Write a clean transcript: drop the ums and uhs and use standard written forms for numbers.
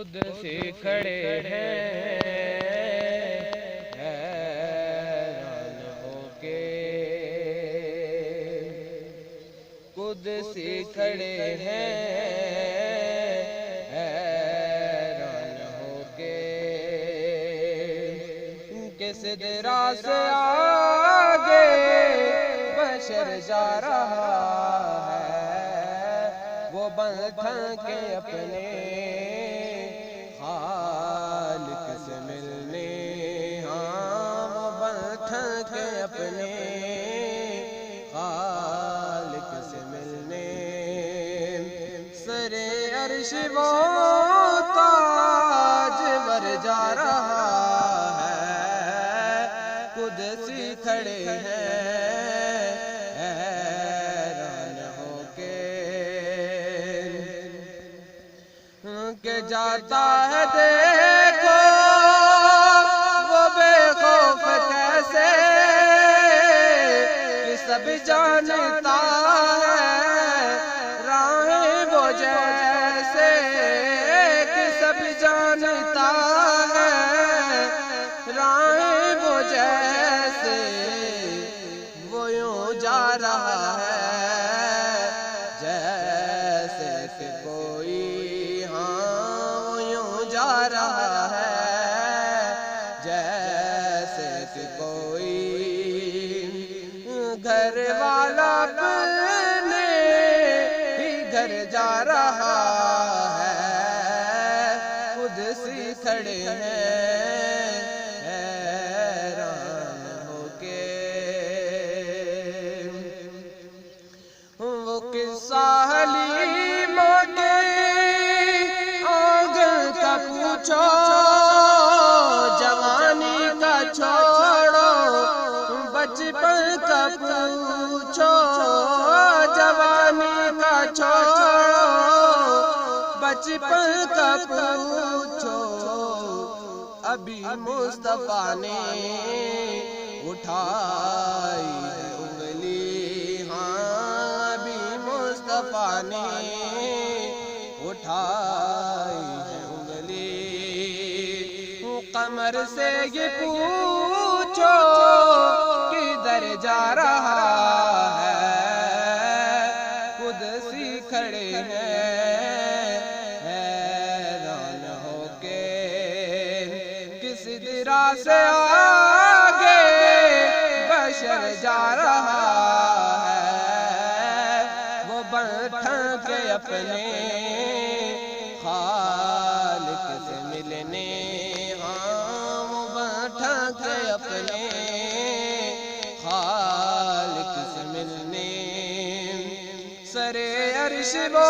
خود سے کھڑے ہیں حیران ہو کے، خود سے کھڑے ہیں حیران ہو کے، کس درا سے آگے بشر جا رہا ہے، وہ بندھن کے اپنے خالق سے ملنے، ہاں وہ بندھن کے اپنے خالق سے ملنے، سر عرش وہ تاج ور جا رہا ہے، خود سے کھڑے ہیں حیران ہو کے، کہ جاتا ہے دیکھو وہ بے خوف کیسے، کہ سب جانتا ہے راہیں وہ جیسے، کہ سب جانتا ہے راہیں وہ جیسے، وہ یوں جا رہا ہے جیسے کہ کوئی، ہاں یوں جا رہا ہے جیسے کہ کوئی گھر والا اپنے ہی گھر جا رہا ہے، خود سے کھڑے ہیں حیران ہو کے، وہ قصہ حلیمہ کے آنگن کا پوچھو، جوانی کا چھوڑو بچپن کا پوچھو، جوانی کا چھوڑو بچپن کا پوچھو، ابھی مصطفیٰ نے اٹھائی ہے انگلی، ہاں ابھی مصطفیٰ نے اٹھائی ہے انگلی، قمر سے یہ پوچھو کدھر جا رہا ہے، خود سے کھڑے ہیں حیران ہو کے، کس درا سے آگے بشر جا رہا ہے، وہ بندھن کے اپنے خالق سے ملنے، ہاں وہ بندھن کے اپنے خالق سے ملنے، سر عرش وہ